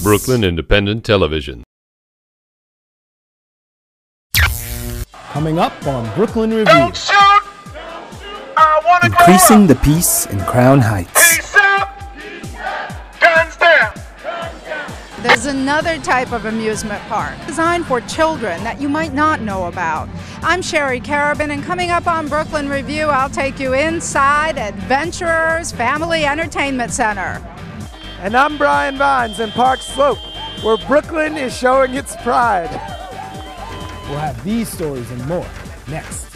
Brooklyn Independent Television. Coming up on Brooklyn Review. Don't shoot! I wanna Increasing the peace in Crown Heights. Peace up! Guns down! There's another type of amusement park designed for children that you might not know about. I'm Sherry Carabin, and coming up on Brooklyn Review, I'll take you inside Adventurers Family Entertainment Center. And I'm Brian Vines in Park Slope, where Brooklyn is showing its pride. We'll have these stories and more next.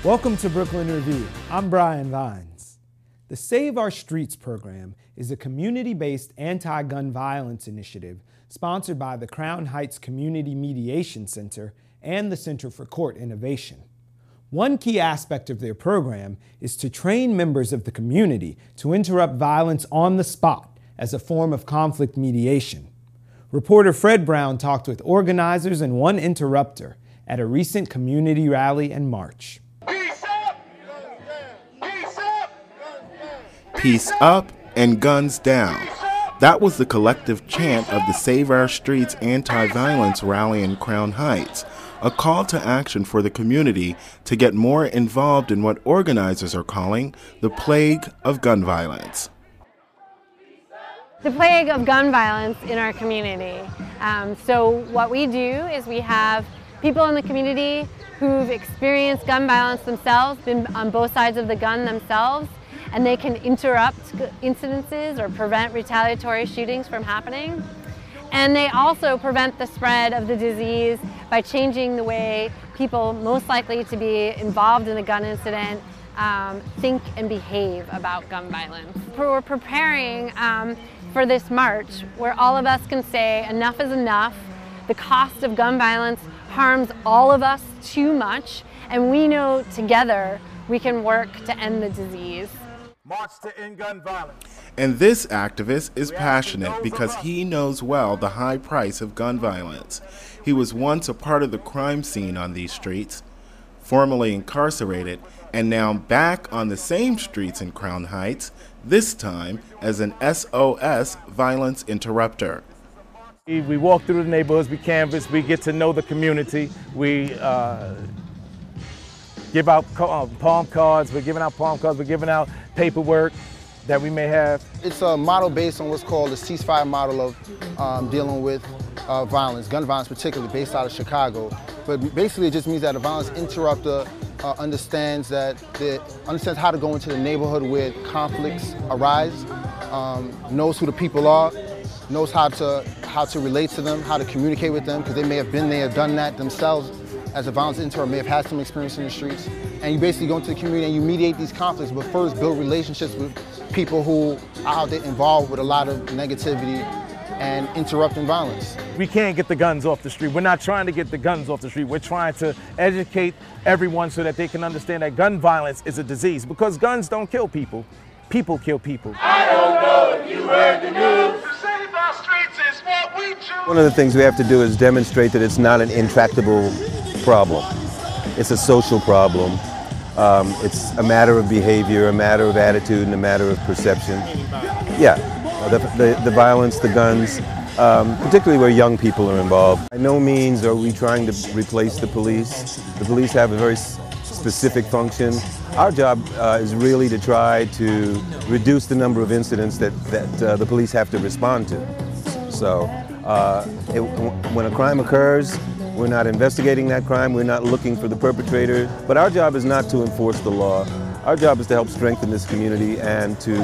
Welcome to Brooklyn Review. I'm Brian Vines. The Save Our Streets program is a community-based anti-gun violence initiative sponsored by the Crown Heights Community Mediation Center and the Center for Court Innovation. One key aspect of their program is to train members of the community to interrupt violence on the spot as a form of conflict mediation. Reporter Fred Brown talked with organizers and one interrupter at a recent community rally and march. Peace up and guns down. That was the collective chant of the Save Our Streets anti-violence rally in Crown Heights, a call to action for the community to get more involved in what organizers are calling the plague of gun violence. The plague of gun violence in our community. So what we do is we have people in the community who've experienced gun violence themselves, been on both sides of the gun themselves, and they can interrupt incidences or prevent retaliatory shootings from happening. And they also prevent the spread of the disease by changing the way people most likely to be involved in a gun incident think and behave about gun violence. We're preparing for this march where all of us can say enough is enough. The cost of gun violence harms all of us too much, and we know together we can work to end the disease. March to end gun violence. And this activist is passionate because he knows well the high price of gun violence. He was once a part of the crime scene on these streets, formerly incarcerated, and now back on the same streets in Crown Heights, this time as an SOS violence interrupter. We walk through the neighborhoods, we canvass, we get to know the community, we give out palm cards, we're giving out paperwork that we may have. It's a model based on what's called the ceasefire model of dealing with violence, gun violence particularly, based out of Chicago. But basically it just means that a violence interrupter understands how to go into the neighborhood where conflicts arise, knows who the people are, knows how to relate to them, how to communicate with them, because they may have been there, done that themselves as a violence interrupter, may have had some experience in the streets. And you basically go into the community and you mediate these conflicts, but first build relationships with people who are out there involved with a lot of negativity and interrupting violence. We can't get the guns off the street. We're not trying to get the guns off the street. We're trying to educate everyone so that they can understand that gun violence is a disease, because guns don't kill people. People kill people. I don't know if you heard the news. To save our streets is what we choose. One of the things we have to do is demonstrate that it's not an intractable problem. It's a social problem. It's a matter of behavior, a matter of attitude, and a matter of perception. Yeah, the violence, the guns, particularly where young people are involved. By no means are we trying to replace the police. The police have a very specific function. Our job is really to try to reduce the number of incidents that the police have to respond to. So when a crime occurs, we're not investigating that crime, we're not looking for the perpetrator, but our job is not to enforce the law. Our job is to help strengthen this community and to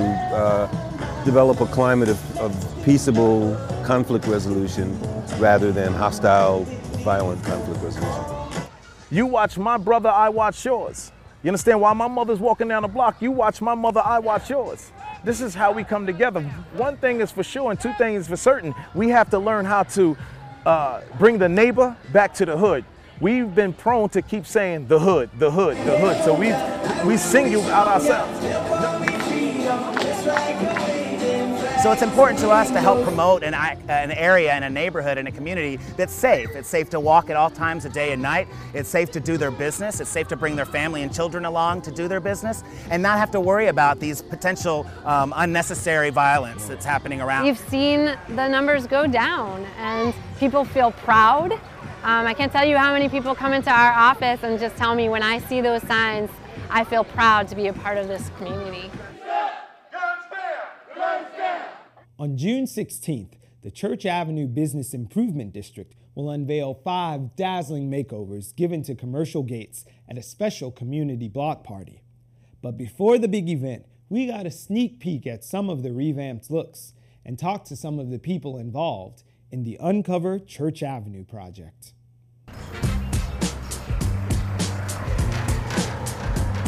develop a climate of peaceable conflict resolution rather than hostile, violent conflict resolution. You watch my brother, I watch yours. You understand? While my mother's walking down the block, you watch my mother, I watch yours. This is how we come together. One thing is for sure and two things for certain. We have to learn how to bring the neighbor back to the hood. We've been prone to keep saying the hood, the hood, the hood. So we single out ourselves. So it's important to us to help promote an area and a neighborhood and a community that's safe. It's safe to walk at all times of day and night. It's safe to do their business. It's safe to bring their family and children along to do their business and not have to worry about these potential unnecessary violence that's happening around. You've seen the numbers go down and people feel proud. I can't tell you how many people come into our office and just tell me when I see those signs, I feel proud to be a part of this community. On June 16th, the Church Avenue Business Improvement District will unveil 5 dazzling makeovers given to commercial gates at a special community block party. But before the big event, we got a sneak peek at some of the revamped looks and talked to some of the people involved in the Uncover Church Avenue project.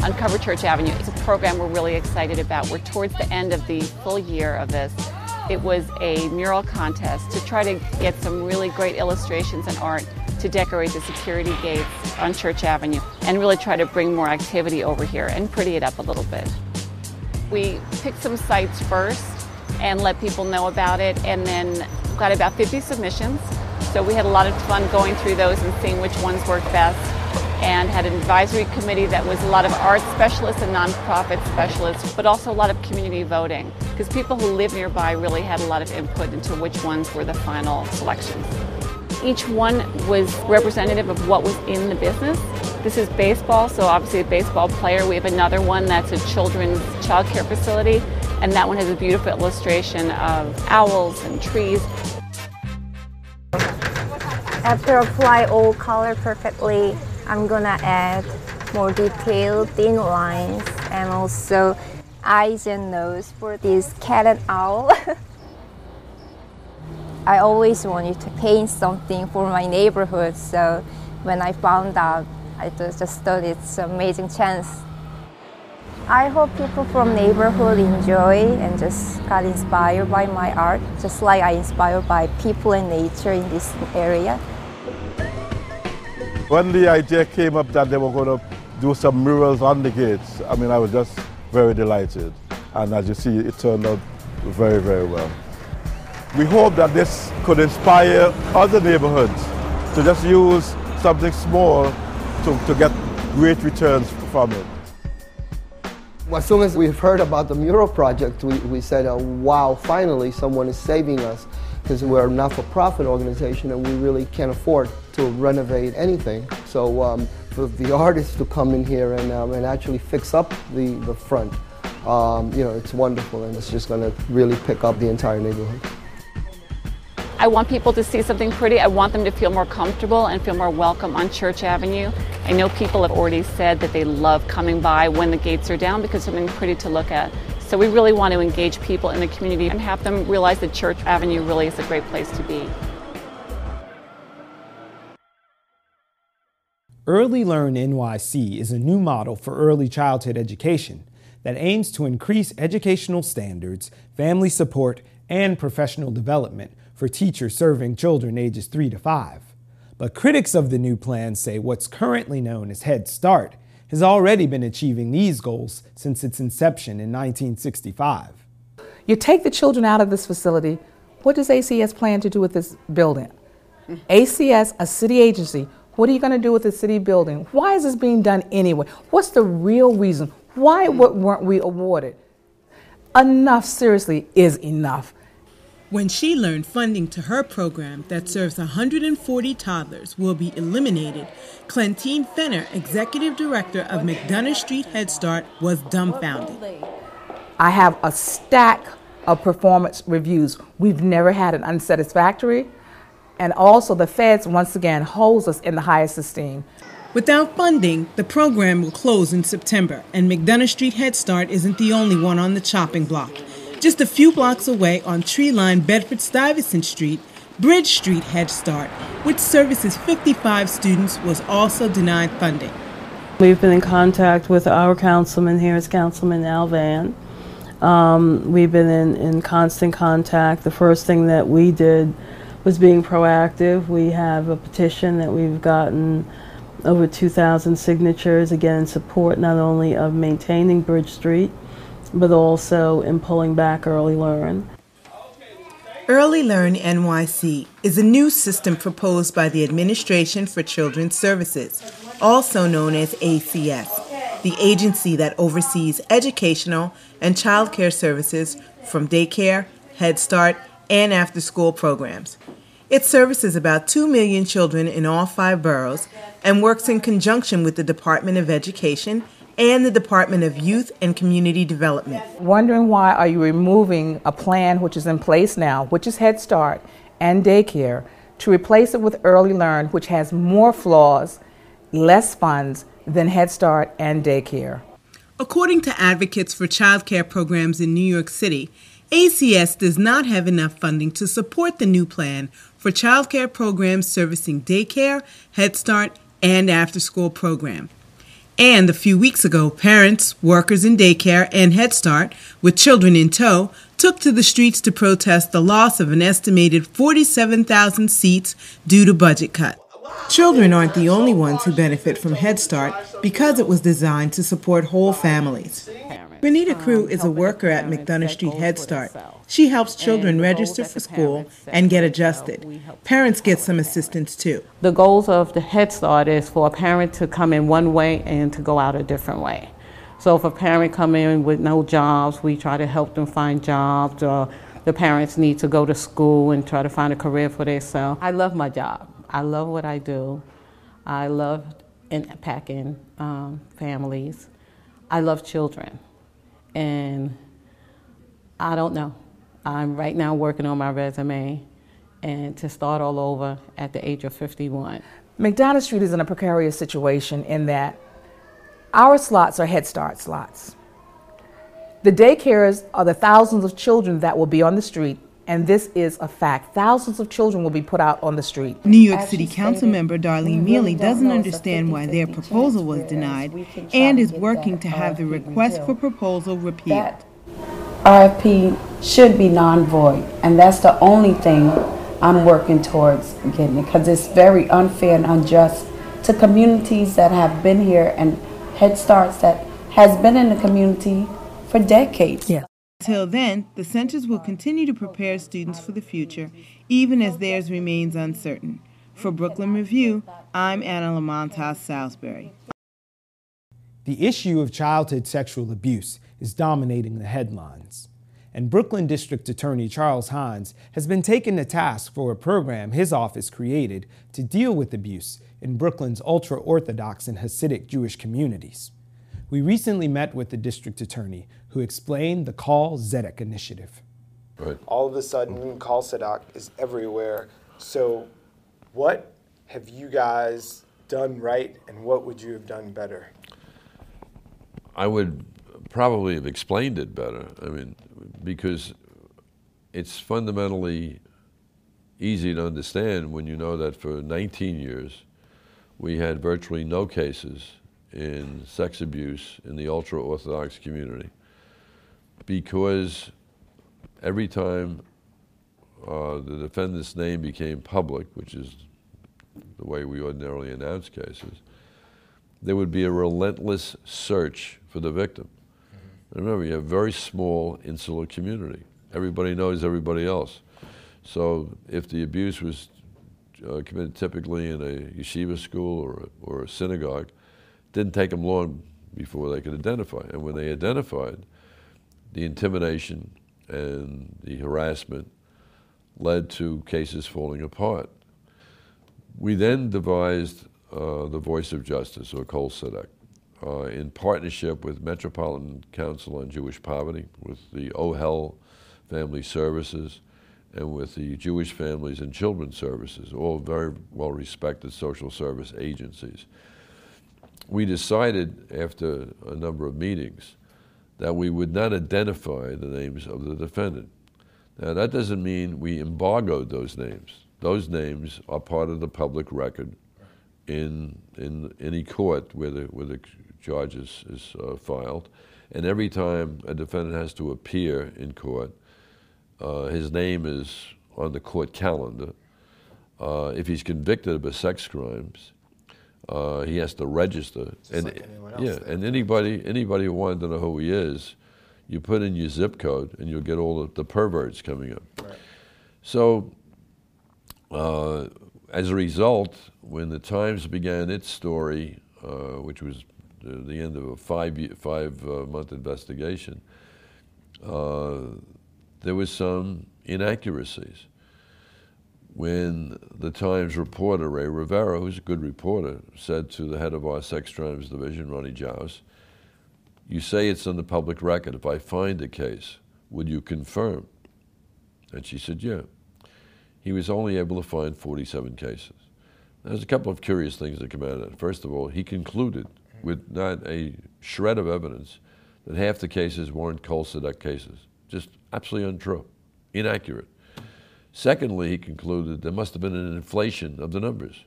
Uncover Church Avenue is a program we're really excited about. We're towards the end of the full year of this. It was a mural contest to try to get some really great illustrations and art to decorate the security gates on Church Avenue and really try to bring more activity over here and pretty it up a little bit. We picked some sites first and let people know about it, and then got about 50 submissions. So we had a lot of fun going through those and seeing which ones worked best, and had an advisory committee that was a lot of art specialists and nonprofit specialists, but also a lot of community voting, because people who live nearby really had a lot of input into which ones were the final selections. Each one was representative of what was in the business. This is baseball, so obviously a baseball player. We have another one that's a children's child care facility, and that one has a beautiful illustration of owls and trees. After apply all color perfectly, I'm gonna add more detailed thin lines and also eyes and nose for this cat and owl. I always wanted to paint something for my neighborhood, so when I found out, I just thought it's an amazing chance. I hope people from neighborhood enjoy and just got inspired by my art, just like I inspired by people and nature in this area. When the idea came up that they were going to do some murals on the gates, I mean, I was just very delighted. And as you see, it turned out very, very well. We hope that this could inspire other neighborhoods to just use something small to get great returns from it. As soon as we've heard about the mural project, we said, wow, finally someone is saving us, because we're a not-for-profit organization and we really can't afford to renovate anything. So for the artists to come in here and actually fix up the front, you know, it's wonderful, and it's just going to really pick up the entire neighborhood. I want people to see something pretty. I want them to feel more comfortable and feel more welcome on Church Avenue. I know people have already said that they love coming by when the gates are down because something pretty to look at. So we really want to engage people in the community and have them realize that Church Avenue really is a great place to be. Early Learn NYC is a new model for early childhood education that aims to increase educational standards, family support, and professional development for teachers serving children ages 3 to 5. But critics of the new plan say what's currently known as Head Start has already been achieving these goals since its inception in 1965. You take the children out of this facility, what does ACS plan to do with this building? ACS, a city agency, what are you going to do with the city building? Why is this being done anyway? What's the real reason? Why weren't we awarded? Enough, seriously, is enough. When She Learned, funding to her program that serves 140 toddlers will be eliminated, Clentine Fenner, Executive Director of McDonough Street Head Start, was dumbfounded. I have a stack of performance reviews. We've never had an unsatisfactory, and also the feds, once again, holds us in the highest esteem. Without funding, the program will close in September, and McDonough Street Head Start isn't the only one on the chopping block. Just a few blocks away on tree-lined Bedford-Stuyvesant Street, Bridge Street Head Start, which services 55 students, was also denied funding. We've been in contact with our councilman here, is Councilman Al Van. We've been in constant contact. The first thing that we did was being proactive. We have a petition that we've gotten over 2,000 signatures, again, in support not only of maintaining Bridge Street, but also in pulling back Early Learn. Early Learn NYC is a new system proposed by the Administration for Children's Services, also known as ACS, the agency that oversees educational and child care services from daycare, Head Start, and after-school programs. It services about 2 million children in all 5 boroughs and works in conjunction with the Department of Education and the Department of Youth and Community Development. Wondering why are you removing a plan which is in place now, which is Head Start and daycare, to replace it with Early Learn, which has more flaws, less funds than Head Start and daycare? According to advocates for child care programs in New York City, ACS does not have enough funding to support the new plan for child care programs servicing daycare, Head Start, and after-school program. And a few weeks ago, parents, workers in daycare, and Head Start, with children in tow, took to the streets to protest the loss of an estimated 47,000 seats due to budget cut. Children aren't the only ones who benefit from Head Start because it was designed to support whole families. Renita Crew is a worker at McDonough Street Head Start. She helps children register for school and get adjusted. Parents get some assistance too. The goals of the Head Start is for a parent to come in one way and to go out a different way. So if a parent come in with no jobs, we try to help them find jobs, or the parents need to go to school and try to find a career for themselves. I love my job. I love what I do. I love impacting families. I love children. And I don't know. I'm right now working on my resume and to start all over at the age of 51. McDonough Street is in a precarious situation in that our slots are Head Start slots. The daycares are the thousands of children that will be on the street, and this is a fact. Thousands of children will be put out on the street. New York City Council member Darlene Mealy doesn't understand why their proposal was denied and is working to have the request for proposal repealed. RFP should be non-void, and that's the only thing I'm working towards getting it, because it's very unfair and unjust to communities that have been here and Head Starts that has been in the community for decades. Yeah. Until then, the centers will continue to prepare students for the future, even as theirs remains uncertain. For Brooklyn Review, I'm Anna Lamontas Salisbury. The issue of childhood sexual abuse is dominating the headlines. And Brooklyn District Attorney Charles Hines has been taken to task for a program his office created to deal with abuse in Brooklyn's ultra-Orthodox and Hasidic Jewish communities. We recently met with the district attorney who explained the Call Zedek initiative. Right. All of a sudden, Call Zedek is everywhere. So what have you guys done right, and what would you have done better? I would probably have explained it better. I mean, because it's fundamentally easy to understand when you know that for 19 years we had virtually no cases in sex abuse in the ultra-Orthodox community, because every time the defendant's name became public, which is the way we ordinarily announce cases, there would be a relentless search for the victim. And remember, you have a very small, insular community. Everybody knows everybody else. So if the abuse was committed typically in a yeshiva school or a synagogue, didn't take them long before they could identify. And when they identified, the intimidation and the harassment led to cases falling apart. We then devised the Voice of Justice, or Call Zedek, in partnership with Metropolitan Council on Jewish Poverty, with the OHEL Family Services, and with the Jewish Families and Children's Services, all very well-respected social service agencies. We decided after a number of meetings that we would not identify the names of the defendant. Now, that doesn't mean we embargoed those names. Those names are part of the public record in any court where the charge is filed. And every time a defendant has to appear in court, his name is on the court calendar. If he's convicted of sex crimes, he has to register. Just like anyone else. Yeah, and anybody who wanted to know who he is, you put in your zip code and you'll get all the perverts coming up. Right. So as a result, when the Times began its story, which was the end of a five-month investigation, there was some inaccuracies. When the Times reporter, Ray Rivera, who's a good reporter, said to the head of our sex crimes division, Ronnie Joust, "You say it's on the public record. If I find a case, would you confirm?" And she said, "Yeah." He was only able to find 47 cases. There's a couple of curious things that come out of that. First of all, he concluded with not a shred of evidence that half the cases weren't Colsedac cases. Just absolutely untrue, inaccurate. Secondly, he concluded there must have been an inflation of the numbers.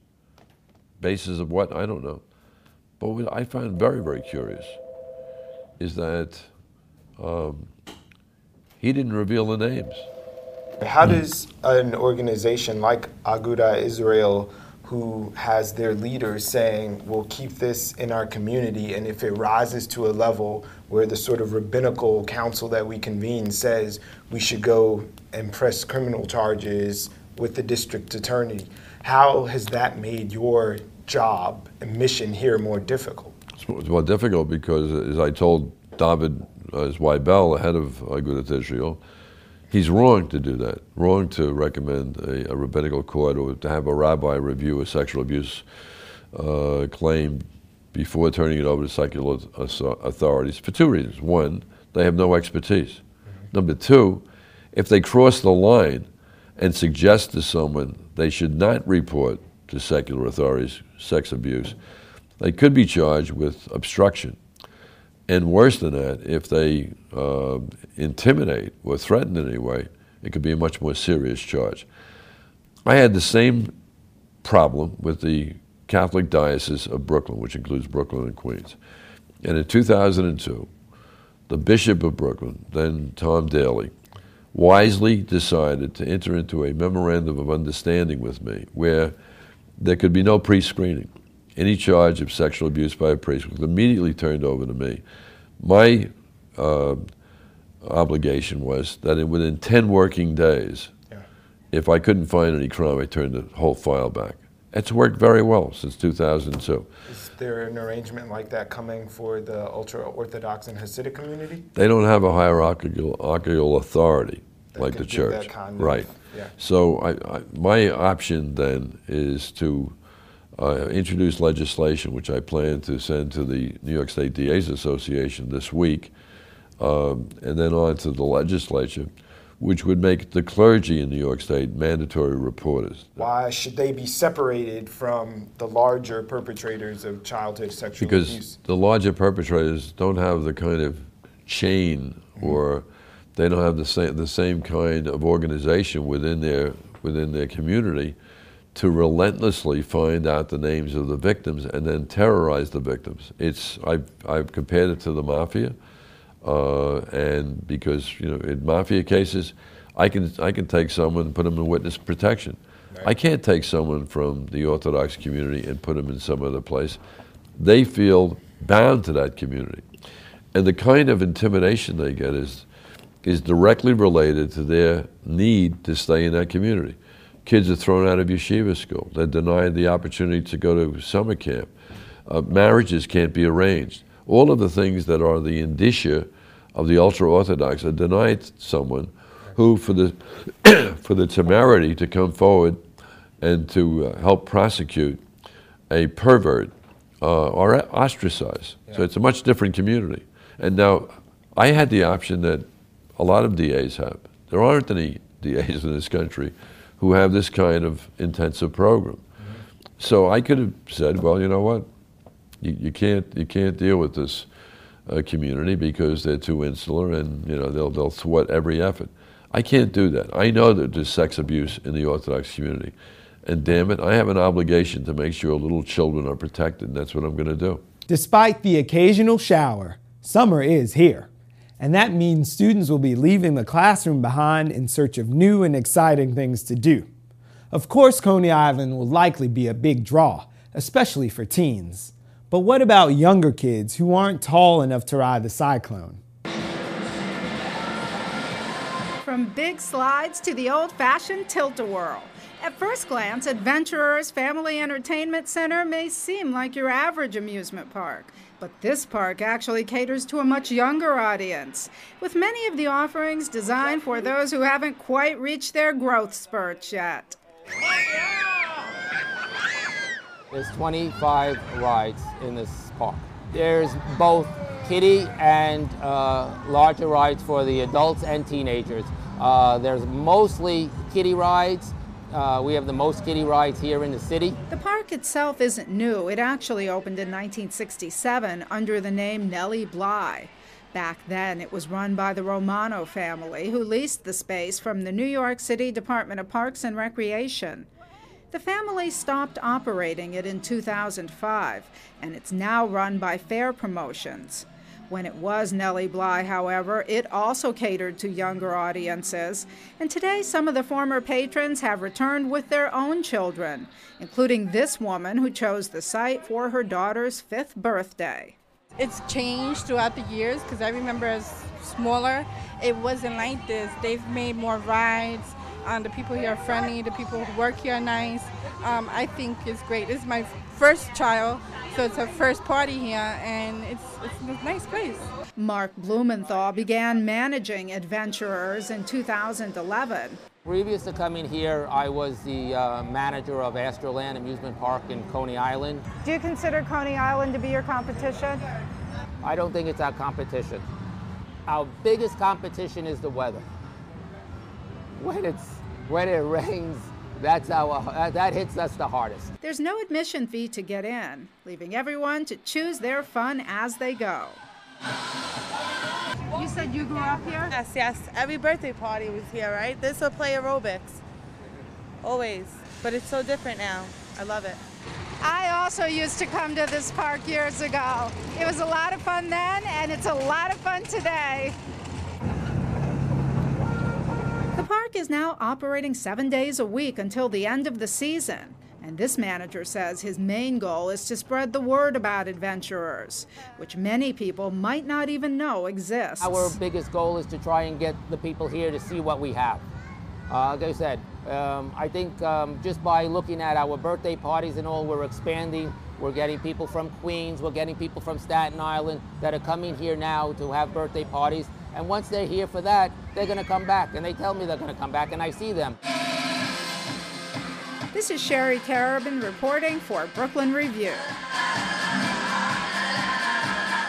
Basis of what? I don't know. But what I found very, very curious is that he didn't reveal the names. How does an organization like Aguda Israel, who has their leaders saying, we'll keep this in our community, and if it rises to a level where the sort of rabbinical council that we convene says we should go and press criminal charges with the district attorney, how has that made your job and mission here more difficult? It's more difficult because, as I told David Zweibel, the head of Agudat Israel, he's wrong to do that, wrong to recommend a rabbinical court or to have a rabbi review a sexual abuse claim before turning it over to secular authorities for two reasons. One, they have no expertise. Number two, if they cross the line and suggest to someone they should not report to secular authorities sex abuse, they could be charged with obstruction. And worse than that, if they intimidate or threaten in any way, it could be a much more serious charge. I had the same problem with the Catholic Diocese of Brooklyn, which includes Brooklyn and Queens. And in 2002, the Bishop of Brooklyn, then Tom Daly, wisely decided to enter into a memorandum of understanding with me where there could be no pre-screening. Any charge of sexual abuse by a priest was immediately turned over to me. My obligation was that within 10 working days, if I couldn't find any crime, I turned the whole file back. It's worked very well since 2002. Is there an arrangement like that coming for the ultra-Orthodox and Hasidic community? They don't have a hierarchical authority like the church. That kind right. Of, yeah. So my option then is to introduce legislation, which I plan to send to the New York State DA's Association this week, and then on to the legislature, which would make the clergy in New York State mandatory reporters. Why should they be separated from the larger perpetrators of childhood sexual abuse? Because the larger perpetrators don't have the kind of chain, or they don't have the same kind of organization within their community to relentlessly find out the names of the victims and then terrorize the victims. I've compared it to the mafia. And because in mafia cases, I can take someone and put them in witness protection. Right. I can't take someone from the Orthodox community and put them in some other place. They feel bound to that community, and the kind of intimidation they get is directly related to their need to stay in that community. Kids are thrown out of yeshiva school. They're denied the opportunity to go to summer camp. Marriages can't be arranged. All of the things that are the indicia of the ultra-Orthodox are denied someone who, for the temerity to come forward and to help prosecute a pervert, are ostracized. Yeah. So it's a much different community. And now, I had the option that a lot of DAs have. There aren't any DAs in this country who have this kind of intensive program. Mm-hmm. So I could have said, well, you know what? You can't deal with this community because they're too insular, and they'll thwart every effort. I can't do that. I know that there's sex abuse in the Orthodox community, and damn it, I have an obligation to make sure little children are protected, and that's what I'm going to do. Despite the occasional shower, summer is here, and that means students will be leaving the classroom behind in search of new and exciting things to do. Of course, Coney Island will likely be a big draw, especially for teens. But what about younger kids who aren't tall enough to ride the cyclone? From from big slides to the old-fashioned tilt-a-whirl. At first glance, Adventurers Family Entertainment Center may seem like your average amusement park, but this park actually caters to a much younger audience, with many of the offerings designed for those who haven't quite reached their growth spurts yet. There's 25 rides in this park. There's both kiddie and larger rides for the adults and teenagers. There's mostly kiddie rides. We have the most kiddie rides here in the city. The park itself isn't new. It actually opened in 1967 under the name Nellie Bly. Back then, it was run by the Romano family, who leased the space from the New York City Department of Parks and Recreation. The family stopped operating it in 2005, and it's now run by Fair Promotions. When it was Nellie Bly, however, it also catered to younger audiences, and today some of the former patrons have returned with their own children, including this woman who chose the site for her daughter's 5th birthday. It's changed throughout the years because I remember as smaller, it wasn't like this. They've made more rides. The people here are friendly. The people who work here are nice. I think it's great. This is my first child, so it's her first party here, and it's a nice place. Mark Blumenthal began managing Adventurers in 2011. Previous to coming here, I was the manager of Astroland Amusement Park in Coney Island. Do you consider Coney Island to be your competition? I don't think it's our competition. Our biggest competition is the weather. When it rains, that hits us the hardest. There's no admission fee to get in, leaving everyone to choose their fun as they go. You said you grew up here? Yes. Every birthday party was here, right? This will play aerobics. Always. But it's so different now. I love it. I also used to come to this park years ago. It was a lot of fun then, and it's a lot of fun today. The park is now operating 7 days a week until the end of the season. And this manager says his main goal is to spread the word about Adventurers, which many people might not even know exists. Our biggest goal is to try and get the people here to see what we have. Like I said, I think just by looking at our birthday parties and all, we're expanding. We're getting people from Queens, we're getting people from Staten Island that are coming here now to have birthday parties. And once they're here for that, they're going to come back. And they tell me they're going to come back, and I see them. This is Sherry Carabin reporting for Brooklyn Review.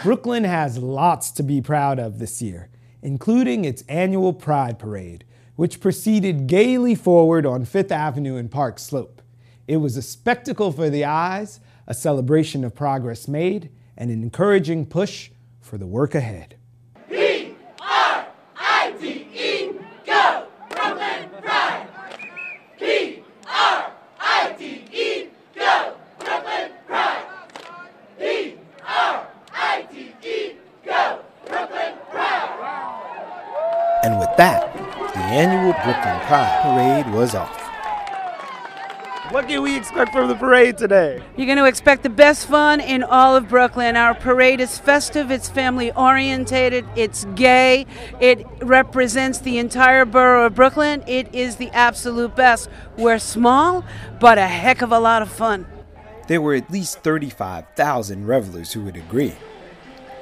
Brooklyn has lots to be proud of this year, including its annual Pride Parade, which proceeded gaily forward on 5th Avenue and Park Slope. It was a spectacle for the eyes, a celebration of progress made, and an encouraging push for the work ahead. B-R-I-D-E, go! Brooklyn Pride! B-R-I-D-E, go! Brooklyn Pride! B-R-I-D-E, go! Brooklyn Pride! And with that, the annual Brooklyn Pride Parade was off. What can we expect from the parade today? You're going to expect the best fun in all of Brooklyn. Our parade is festive, it's family orientated, it's gay, it represents the entire borough of Brooklyn. It is the absolute best. We're small, but a heck of a lot of fun. There were at least 35,000 revelers who would agree.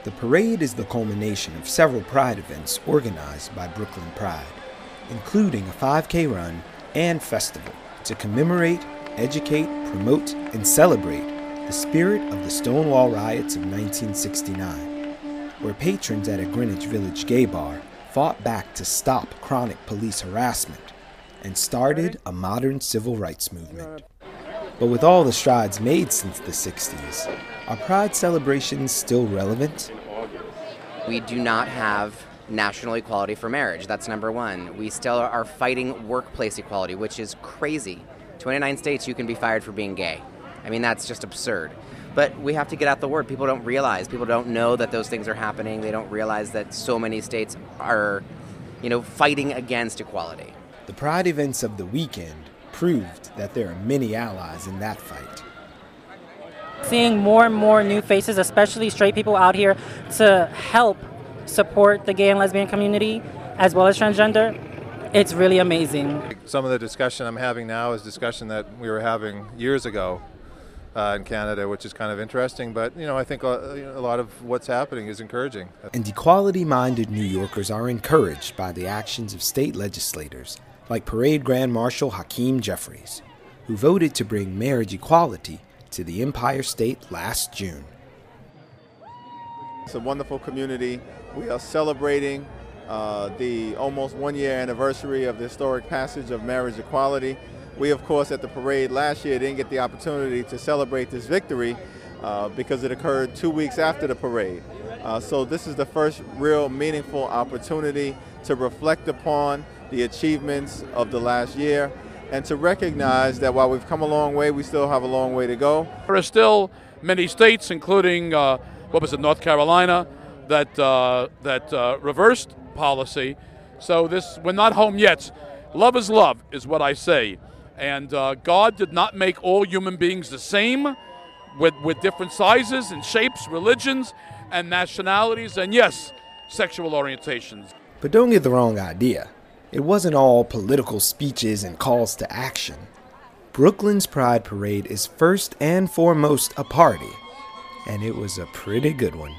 The parade is the culmination of several Pride events organized by Brooklyn Pride, including a 5K run and festival to commemorate, educate, promote, and celebrate the spirit of the Stonewall riots of 1969, where patrons at a Greenwich Village gay bar fought back to stop chronic police harassment and started a modern civil rights movement. But with all the strides made since the 60s, are Pride celebrations still relevant? We do not have national equality for marriage. That's number one. We still are fighting workplace equality, which is crazy. 29 states you can be fired for being gay. I mean, that's just absurd. But we have to get out the word. People don't realize. People don't know that those things are happening. They don't realize that so many states are, fighting against equality. The Pride events of the weekend proved that there are many allies in that fight. Seeing more and more new faces, especially straight people out here to help support the gay and lesbian community as well as transgender, It's really amazing. Some of the discussion I'm having now is discussion that we were having years ago in Canada, which is kind of interesting. But, I think a lot of what's happening is encouraging. And equality-minded New Yorkers are encouraged by the actions of state legislators like Parade Grand Marshal Hakeem Jeffries, who voted to bring marriage equality to the Empire State last June. It's a wonderful community. We are celebrating the almost one-year anniversary of the historic passage of marriage equality. We, of course, at the parade last year didn't get the opportunity to celebrate this victory because it occurred 2 weeks after the parade. So this is the first real meaningful opportunity to reflect upon the achievements of the last year and to recognize that while we've come a long way, we still have a long way to go. There are still many states, including, North Carolina, that reversed policy. So we're not home yet. Love is what I say. And God did not make all human beings the same with different sizes and shapes, religions and nationalities, and yes, sexual orientations. But don't get the wrong idea. It wasn't all political speeches and calls to action. Brooklyn's Pride Parade is first and foremost a party, and it was a pretty good one.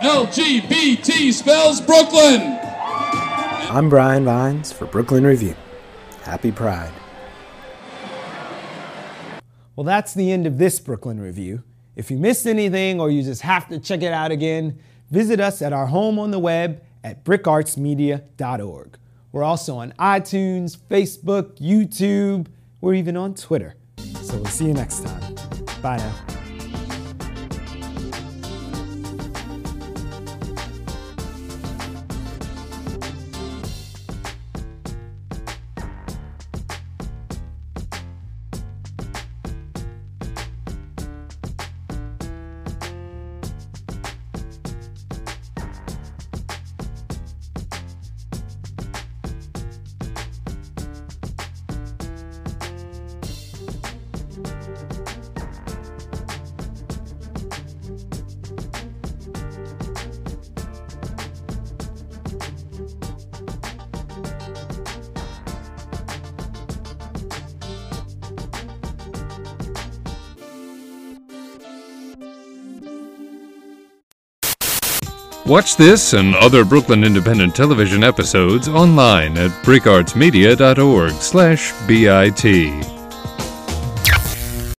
LGBT spells Brooklyn! I'm Brian Vines for Brooklyn Review. Happy Pride. Well, that's the end of this Brooklyn Review. If you missed anything or you just have to check it out again, visit us at our home on the web at bricartsmedia.org. We're also on iTunes, Facebook, YouTube. We're even on Twitter. So we'll see you next time. Bye now. Watch this and other Brooklyn Independent Television episodes online at bricartsmedia.org/BIT.